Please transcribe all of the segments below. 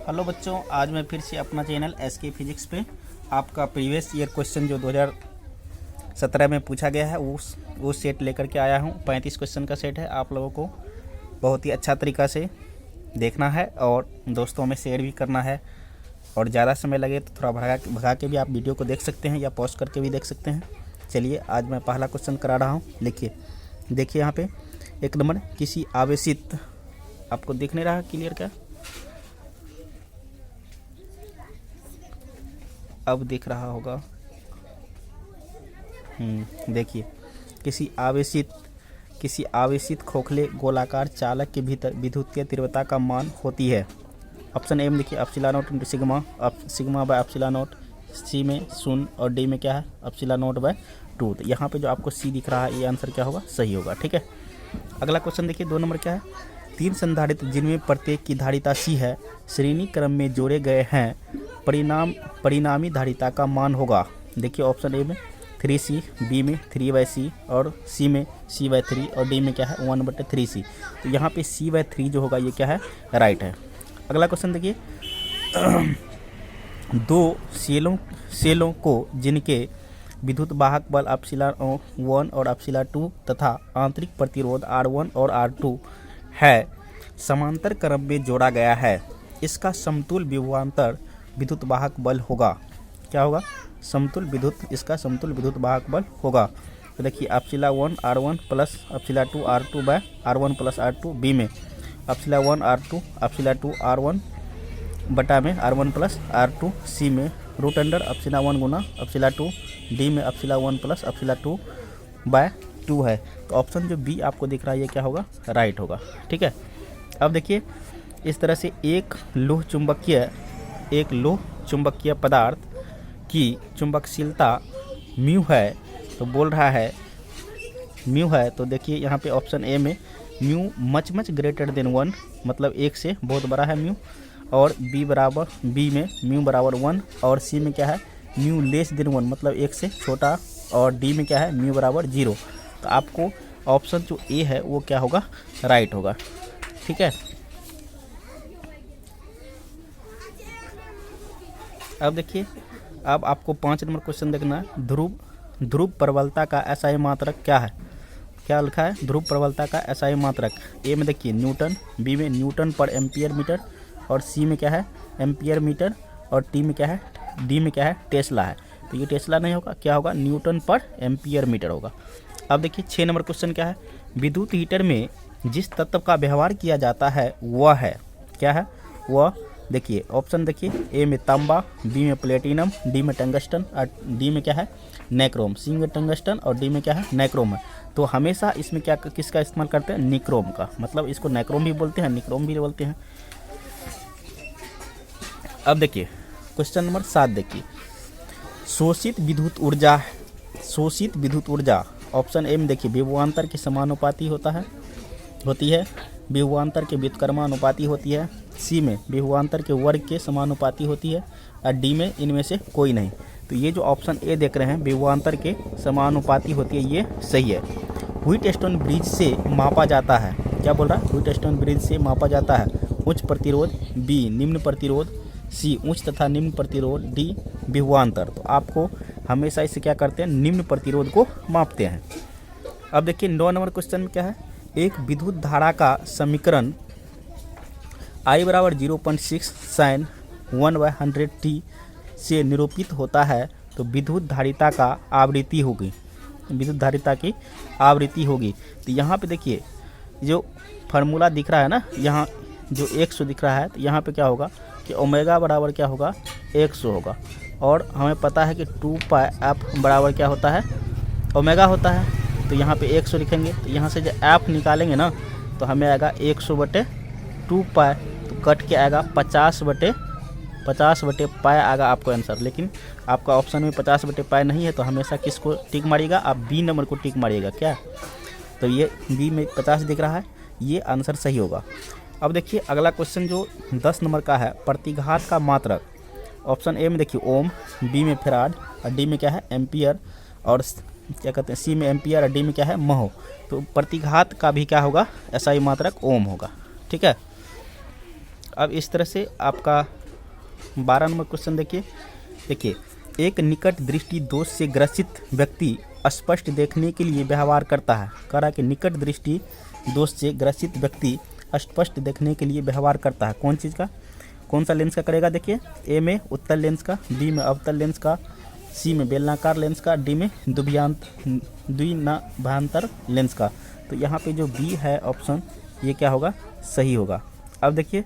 Hello बच्चों, आज मैं फिर से अपना चैनल एसके फिजिक्स पे आपका प्रीवियस ईयर क्वेश्चन जो 2017 में पूछा गया है वो सेट लेकर के आया हूँ। 35 क्वेश्चन का सेट है। आप लोगों को बहुत ही अच्छा तरीक़ा से देखना है और दोस्तों में शेयर भी करना है। और ज़्यादा समय लगे तो थोड़ा भगा के भी आप वीडियो को देख सकते हैं या पॉज करके भी देख सकते हैं। चलिए, आज मैं पहला क्वेश्चन करा रहा हूँ। देखिए यहाँ पे 1 नंबर, किसी आवेशित, आपको दिख नहीं रहा क्लियर क्या? अब दिख रहा होगा। देखिए, किसी आवेशित खोखले गोलाकार चालक के भीतर विद्युतीय तीव्रता का मान होती है। ऑप्शन ए में देखिए epsilon naught into sigma by epsilon naught, C में 0 और डी में क्या है एप्सिलॉन नॉट बाय 2। तो यहाँ पे जो आपको सी दिख रहा है ये आंसर क्या होगा, सही होगा। ठीक है, अगला क्वेश्चन देखिए 2 नंबर क्या है। 3 संधारित्र जिनमें प्रत्येक की धारिता सी है श्रेणी क्रम में जोड़े गए हैं, परिणामी धारिता का मान होगा। देखिए ऑप्शन ए में 3c, बी में 3/c और सी में c/3 और डी में क्या है 1/3c। तो यहाँ पे c/3 जो होगा ये क्या है, राइट है। अगला क्वेश्चन देखिए 2 सेलों को जिनके विद्युत वाहक बल एप्सिलॉन 1 और एप्सिलॉन 2 तथा आंतरिक प्रतिरोध R1 और R2 है समांतर क्रम में जोड़ा गया है, इसका समतुल्य विभवांतर विद्युत वाहक बल होगा। क्या होगा? इसका समतुल्य विद्युत वाहक बल होगा। तो देखिए epsilon 1 R1 plus epsilon 2 R2 by R1 plus R2, B में एप्सिलॉन 1 R2 एप्सिलॉन 2 R1 बटा में R1 प्लस R2, सी में रूट अंडर एप्सिलॉन 1 गुना एप्सिलॉन 2, डी में एप्सिलॉन 1 प्लस एप्सिलॉन 2 बाय 2 है। तो ऑप्शन जो बी आपको दिख रहा है ये क्या होगा, राइट होगा। ठीक है, अब देखिए इस तरह से एक लोह चुंबकीय पदार्थ की चुंबकशीलता म्यू है, तो बोल रहा है म्यू है। तो देखिए यहाँ पे ऑप्शन ए में म्यू मच ग्रेटर देन 1, मतलब 1 से बहुत बड़ा है म्यू, और बी में म्यू बराबर 1, और सी में क्या है म्यू लेस देन 1, मतलब 1 से छोटा, और डी में क्या है म्यू बराबर 0। तो आपको ऑप्शन जो ए है वो क्या होगा, राइट होगा। ठीक है, अब देखिए, अब आपको 5 नंबर क्वेश्चन देखना है। ध्रुव प्रबलता का एसआई मात्रक क्या है? क्या लिखा है? ध्रुव प्रबलता का एसआई मात्रक। ए में देखिए न्यूटन, बी में न्यूटन पर एम्पियर मीटर, और सी में क्या है एम्पियर मीटर, और डी में क्या है टेस्ला है। तो ये टेस्ला नहीं होगा, क्या होगा न्यूटन पर एम्पियर मीटर होगा। अब देखिए 6 नंबर क्वेश्चन क्या है। विद्युत हीटर में जिस तत्व का व्यवहार किया जाता है वह है, क्या है वह? देखिए ऑप्शन देखिए, ए में तांबा, बी में प्लेटिनम, डी में टंगस्टन, और डी में क्या है नेक्रोम, सी में टंगस्टन और डी में क्या है नेक्रोम है। तो हमेशा इसमें क्या किसका इस्तेमाल करते हैं, निक्रोम का, मतलब इसको नेक्रोम भी बोलते हैं, निक्रोम भी बोलते हैं। अब देखिए क्वेश्चन नंबर 7 देखिए, शोषित विद्युत ऊर्जा। ऑप्शन ए में देखिए विभवांतर के समानुपाती होती है, विभवांतर के व्युत्क्रमानुपाती होती है, सी में विभवांतर के वर्ग के समानुपाती होती है, और डी में इनमें से कोई नहीं। तो ये जो ऑप्शन ए देख रहे हैं विभवांतर के समानुपाती होती है, ये सही है। व्हीटस्टोन ब्रिज से मापा जाता है, क्या बोल रहा है, व्हीटस्टोन ब्रिज से मापा जाता है उच्च प्रतिरोध, बी निम्न प्रतिरोध, सी उच्च तथा निम्न प्रतिरोध, डी विभवांतर। तो आपको हमेशा इसे क्या करते हैं, निम्न प्रतिरोध को मापते हैं। अब देखिए 9 नंबर क्वेश्चन में क्या है। एक विद्युत धारा का समीकरण I बराबर 0.6 sin 1/100t से निरूपित होता है, तो विद्युत धारिता की आवृत्ति होगी। तो यहाँ पे देखिए जो फार्मूला दिख रहा है ना, यहाँ जो 100 दिख रहा है, तो यहाँ पे क्या होगा कि ओमेगा बराबर क्या होगा 100 होगा, और हमें पता है कि 2πf बराबर क्या होता है, ओमेगा होता है। तो यहाँ पे 100 लिखेंगे, तो यहाँ से जब एफ निकालेंगे ना तो हमें आएगा 100/2π, तो कट के आएगा 50/π आएगा आपको आंसर। लेकिन आपका ऑप्शन में 50/π नहीं है, तो हमेशा किसको टिक मारिएगा, आप बी नंबर को टिक मारिएगा। क्या? तो ये बी में 50 दिख रहा है, ये आंसर सही होगा। अब देखिए अगला क्वेश्चन जो 10 नंबर का है, प्रतिघात का मात्रक। ऑप्शन ए में देखिए ओम, बी में फैराड, और डी में क्या है एम्पियर, और क्या कहते हैं सी में एम्पियर, और डी में क्या है महो। तो प्रतिघात का भी क्या होगा, एसआई मात्रक ओम होगा। ठीक है, अब इस तरह से आपका 12 नंबर क्वेश्चन देखिए एक निकट दृष्टि दोष से ग्रसित व्यक्ति स्पष्ट देखने के लिए व्यवहार करता है। कह रहा है कि निकट दृष्टि दोष से ग्रसित व्यक्ति स्पष्ट देखने के लिए व्यवहार करता है। कौन चीज़ का, कौन सा लेंस का करेगा? देखिए ए में उत्तल लेंस का, बी में अवतल लेंस का, सी में बेलनाकार लेंस का, डी में द्विनाभांतर लेंस का। तो यहाँ पे जो बी है ऑप्शन ये क्या होगा? सही होगा। अब देखिए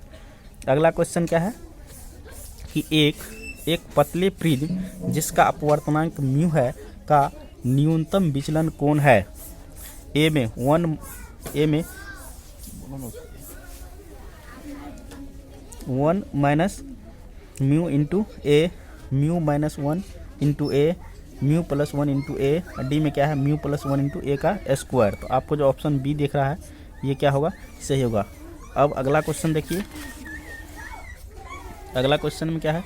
अगला क्वेश्चन क्या है कि एक पतले प्रिज्म जिसका अपवर्तनांक म्यू है का न्यूनतम विचलन कौन है? ए में 1 माइनस म्यू इंटू ए, म्यू माइनस 1 इंटू ए, म्यू प्लस 1 इंटू ए, डी में क्या है? म्यू प्लस 1 इंटू ए का स्क्वायर। तो आपको जो ऑप्शन बी दिख रहा है ये क्या होगा? सही होगा। अब अगला क्वेश्चन देखिए, अगला क्वेश्चन में क्या है?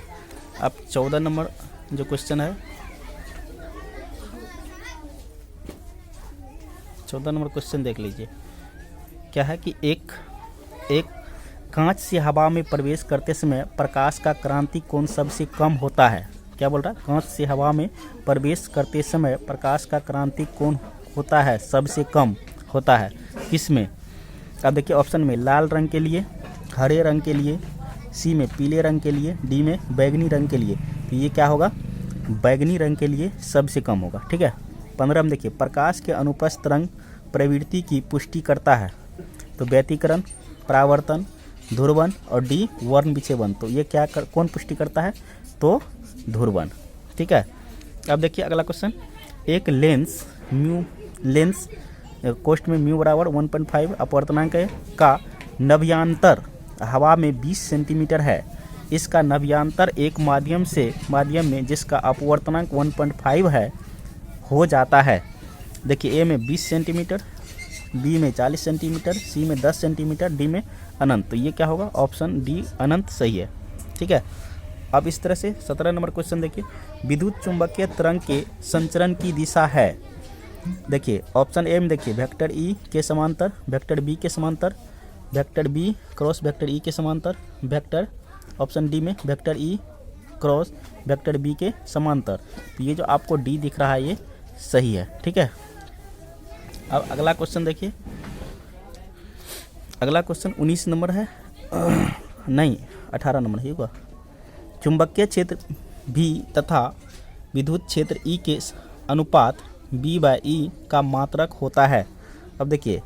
अब 14 नंबर जो क्वेश्चन है, 14 नंबर क्वेश्चन देख लीजिए। क्या है कि एक कांच से हवा में प्रवेश करते समय प्रकाश का क्रांति कोण सबसे कम होता है। क्या बोल रहा है? कांच से हवा में प्रवेश करते समय प्रकाश का क्रांति कोण होता है, सबसे कम होता है। किसमें? अब देखिए ऑप्शन में लाल रंग के लिए, हरे रंग के लिए, सी में पीले रंग के लिए, डी में बैगनी रंग के लिए। तो ये क्या होगा? बैगनी रंग के लिए सबसे कम होगा। ठीक है। 15 में देखिए प्रकाश के अनुपस्थ रंग प्रवृत्ति की पुष्टि करता है। तो व्यतिकरण, परावर्तन, ध्रुवन और डी वर्ण विक्षेपण। तो ये क्या कौन पुष्टि करता है? तो ध्रुवन। ठीक है। अब देखिए अगला क्वेश्चन, एक लेंस कोष्ठ में म्यू बराबर 1.5 अपवर्तनांक है का नभ्यांतर हवा में 20 सेंटीमीटर है। इसका नभ्यांतर एक माध्यम में जिसका अपवर्तनांक 1.5 है हो जाता है। देखिए ए में 20 सेंटीमीटर, बी में 40 सेंटीमीटर, सी में 10 सेंटीमीटर, डी में अनंत। तो ये क्या होगा? ऑप्शन डी अनंत सही है। ठीक है। अब इस तरह से 17 नंबर क्वेश्चन देखिए, विद्युत चुंबकीय तरंग के संचरण की दिशा है। देखिए ऑप्शन ए में देखिए वेक्टर ई के समांतर, वेक्टर बी के समांतर, vector B cross vector E के समांतर, वेक्टर ऑप्शन डी में vector E cross vector B के समांतर। तो ये जो आपको डी दिख रहा है ये सही है। ठीक है। अब अगला क्वेश्चन देखिए, अगला क्वेश्चन 19 नंबर है नहीं 18 नंबर ही होगा। चुंबकीय क्षेत्र भी तथा विद्युत क्षेत्र ई के अनुपात B/E का मात्रक होता है। अब देखिए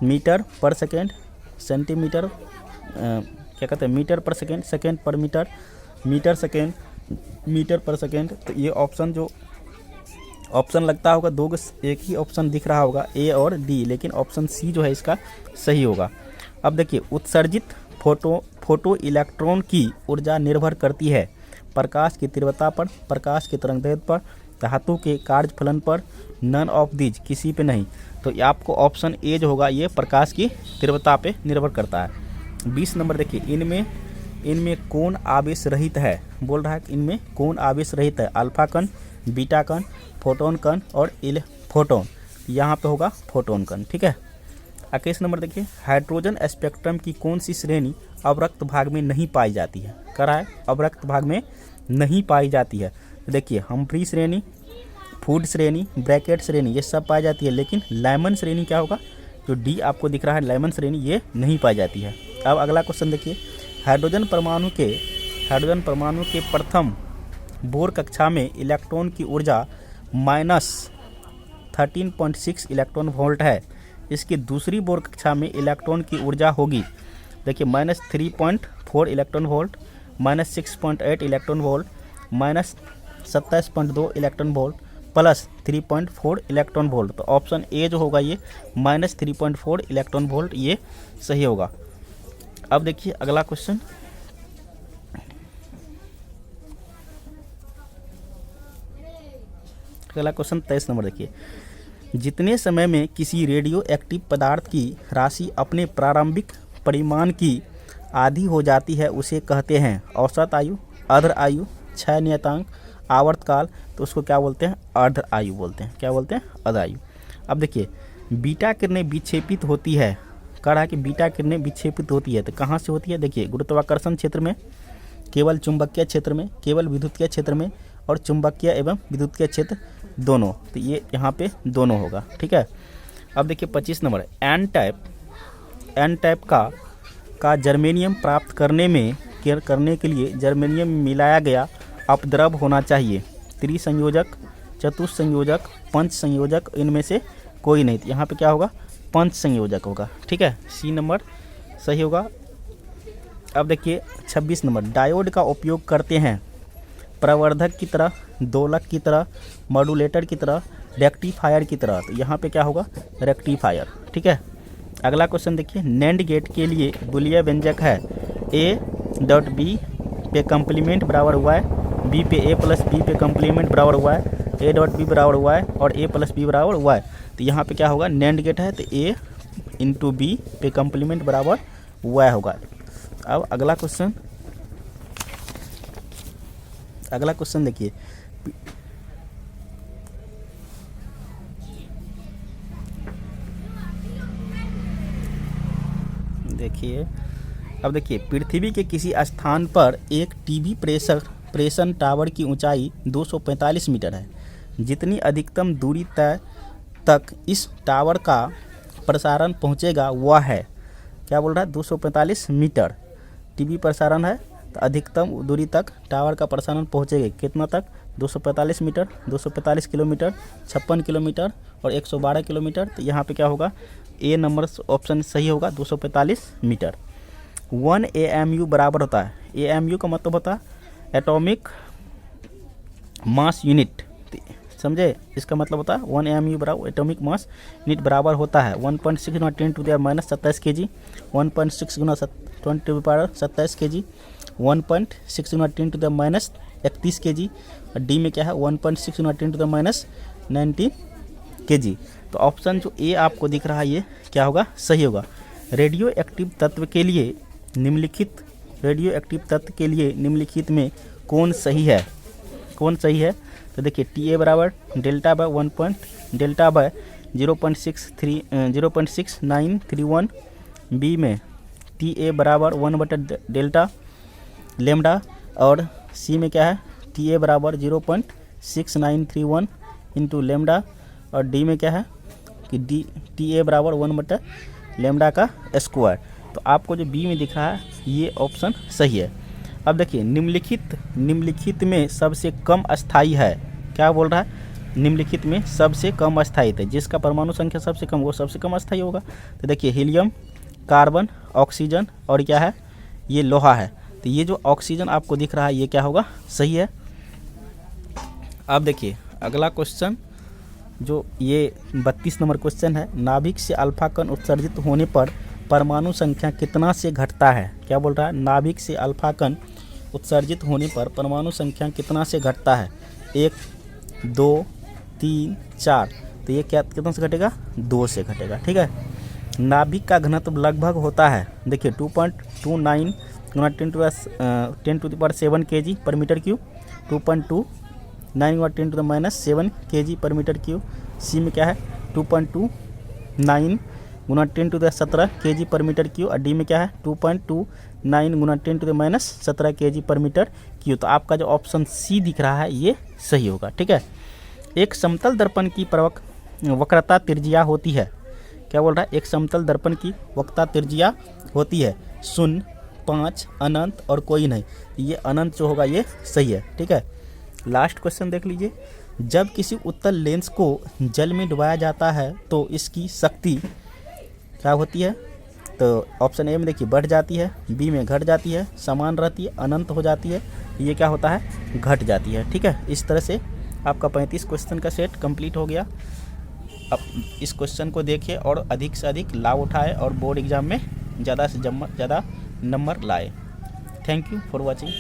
मीटर पर सेकेंड, सेंटीमीटर क्या कहते हैं मीटर पर सेकेंड, सेकेंड पर मीटर, मीटर सेकेंड, मीटर पर सेकेंड। तो ये ऑप्शन जो ऑप्शन लगता होगा दो, एक ही ऑप्शन दिख रहा होगा ए और डी, लेकिन ऑप्शन सी जो है इसका सही होगा। अब देखिए उत्सर्जित फोटो इलेक्ट्रॉन की ऊर्जा निर्भर करती है प्रकाश की तीव्रता पर, प्रकाश के तरंगदैर्घ्य पर, धातु के कार्यफलन पर, नन ऑफ दीज किसी पे नहीं। तो ये आपको ऑप्शन ए जो होगा ये प्रकाश की तीव्रता पे निर्भर करता है। 20 नंबर देखिए, इनमें कौन आवेश रहित है? बोल रहा है कि इनमें कौन आवेश रहित है? अल्फा कण, बीटा कण, फोटोन कण और फोटोन। यहाँ पे होगा फोटोन कण। ठीक है। 21 नंबर देखिए, हाइड्रोजन स्पेक्ट्रम की कौन सी श्रेणी अवरक्त भाग में नहीं पाई जाती है? कह रहा है अवरक्त भाग में नहीं पाई जाती है। देखिए हम्फ्री श्रेणी, फूड श्रेणी, ब्रैकेट श्रेणी ये सब पाई जाती है, लेकिन लाइमन श्रेणी क्या होगा? जो डी आपको दिख रहा है लाइमन श्रेणी ये नहीं पाई जाती है। अब अगला क्वेश्चन देखिए, हाइड्रोजन परमाणु के प्रथम बोर कक्षा में इलेक्ट्रॉन की ऊर्जा -13.6 इलेक्ट्रॉन वोल्ट है। इसकी दूसरी बोर कक्षा में इलेक्ट्रॉन की ऊर्जा होगी, देखिए -3.4 electron volt, -6.8 electron volt, -27.2 electron volt, +3.4 electron volt. तो ऑप्शन ए जो होगा ये -3.4 इलेक्ट्रॉन वोल्ट ये सही होगा। अब देखिए अगला क्वेश्चन, अगला क्वेश्चन 23 नंबर देखिए, जितने समय में किसी रेडियो एक्टिव पदार्थ की राशि अपने प्रारंभिक परिमाण की आधी हो जाती है उसे कहते हैं औसत आयु, अर्ध आयु, क्षय नियतांक, आवर्तकाल। तो उसको क्या बोलते हैं? अर्ध आयु बोलते हैं। क्या बोलते हैं? अर्ध आयु। अब देखिए बीटा किरणें विक्षेपित होती है कह रहा है कि बीटा किरणें विक्षेपित होती है, तो कहाँ से होती है? देखिए गुरुत्वाकर्षण क्षेत्र में, केवल चुंबकीय क्षेत्र में, केवल विद्युतीय क्षेत्र में, और चुंबकीय एवं विद्युतीय क्षेत्र दोनों। तो ये यहाँ पे दोनों होगा, ठीक है। अब देखिए 25 नंबर, एन टाइप का जर्मेनियम प्राप्त करने के लिए जर्मेनियम मिलाया गया अपद्रव होना चाहिए। त्रिसंयोजक, चतुस्संयोजक, पंच संयोजक, इनमें से कोई नहीं। तो यहाँ पे क्या होगा? पंच संयोजक होगा, ठीक है। सी नंबर सही होगा। अब देखिए 26 नंबर, डायोड का उपयोग करते हैं प्रवर्धक की तरह, दोलक की तरह, मॉड्यूलेटर की तरह, रेक्टिफायर की तरह। तो यहाँ पे क्या होगा? रेक्टिफायर, ठीक है। अगला क्वेश्चन देखिए, नैंड गेट के लिए बुलियन व्यंजक है ए डॉट बी पे कंप्लीमेंट बराबर वाई, बी पे ए प्लस बी पे कंप्लीमेंट बराबर वाई, ए डॉट बी बराबर वाई और ए प्लस बी बराबर वाई। तो यहाँ पे क्या होगा? नैंड गेट है तो ए इंटू बी पे कंप्लीमेंट बराबर वाई होगा। अब अगला क्वेश्चन देखिए, अब देखिए पृथ्वी के किसी स्थान पर एक टीवी प्रेषण टावर की ऊंचाई 245 मीटर है। जितनी अधिकतम दूरी तक इस टावर का प्रसारण पहुंचेगा वह है, क्या बोल रहा है? 245 मीटर टीवी प्रसारण है, तो अधिकतम दूरी तक टावर का प्रसारण पहुंचेगा कितना तक? 245 मीटर, 245 किलोमीटर, 56 किलोमीटर और 112 किलोमीटर। तो यहाँ पे क्या होगा? ए नंबर ऑप्शन सही होगा, 245 मीटर। 1 AMU बराबर होता है, AMU का मतलब होता है एटॉमिक मास यूनिट, समझे? इसका मतलब होता है 1 AMU बराबर एटॉमिक मास यूनिट बराबर होता है 1.6 गुना 10 टू द माइनस 27 kg, 1.6 गुना 20 टू द पावर 27 kg, 1.6 गुना 10 टू द माइनस 31 kg, और डी में क्या है? 1.6 गुना 10 टू द माइनस 19 kg। तो ऑप्शन जो ए आपको दिख रहा है ये क्या होगा? सही होगा। रेडियो एक्टिव तत्व के लिए निम्नलिखित में कौन सही है? तो देखिए TA बराबर डेल्टा बाय 0.6931, बी में TA बराबर 1/डेल्टा लेमडा, और सी में क्या है? TA बराबर 0.6931 इंटू लेमडा, और डी में क्या है कि TA बराबर 1/लेमडा का स्क्वायर। तो आपको जो बी में दिख रहा है ये ऑप्शन सही है। अब देखिए निम्नलिखित में सबसे कम अस्थाई है, क्या बोल रहा है? निम्नलिखित में सबसे कम अस्थाई है, जिसका परमाणु संख्या सबसे कम वो सबसे कम अस्थाई होगा। तो देखिए हीलियम, कार्बन, ऑक्सीजन और क्या है? ये लोहा है। तो ये जो ऑक्सीजन आपको दिख रहा है ये क्या होगा? सही है। अब देखिए अगला क्वेश्चन जो ये 32 नंबर क्वेश्चन है, नाभिक से अल्फा कण उत्सर्जित होने पर परमाणु संख्या कितना से घटता है? क्या बोल रहा है? नाभिक से अल्फा कण उत्सर्जित होने पर परमाणु संख्या कितना से घटता है? 1, 2, 3, 4। तो ये क्या कितना से घटेगा? 2 से घटेगा, ठीक है। नाभिक का घनत्व लगभग होता है, देखिए 2.29 गुना 10 to the power 7 kg per metre cube, 2.29 गुना 10 to the minus 7 kg per metre cube. C में क्या है? 2.29 गुना 10 to the 17 kg per metre cube, और डी में क्या है? 2.29 गुना 10 to the minus 17 kg per metre cube. तो आपका जो ऑप्शन सी दिख रहा है ये सही होगा, ठीक है। एक समतल दर्पण की वक्रता त्रिज्या होती है, क्या बोल रहा है? एक समतल दर्पण की वक्रता त्रिज्या होती है 0, 5, अनंत और कोई नहीं। ये अनंत जो होगा ये सही है, ठीक है। लास्ट क्वेश्चन देख लीजिए, जब किसी उत्तल लेंस को जल में डुबाया जाता है तो इसकी शक्ति क्या होती है? तो ऑप्शन ए में देखिए बढ़ जाती है, बी में घट जाती है, समान रहती है, अनंत हो जाती है, ये क्या होता है? घट जाती है, ठीक है। इस तरह से आपका 35 क्वेश्चन का सेट कंप्लीट हो गया। अब इस क्वेश्चन को देखिए और अधिक से अधिक लाभ उठाए और बोर्ड एग्जाम में ज़्यादा से ज़्यादा नंबर लाए। Thank you for watching.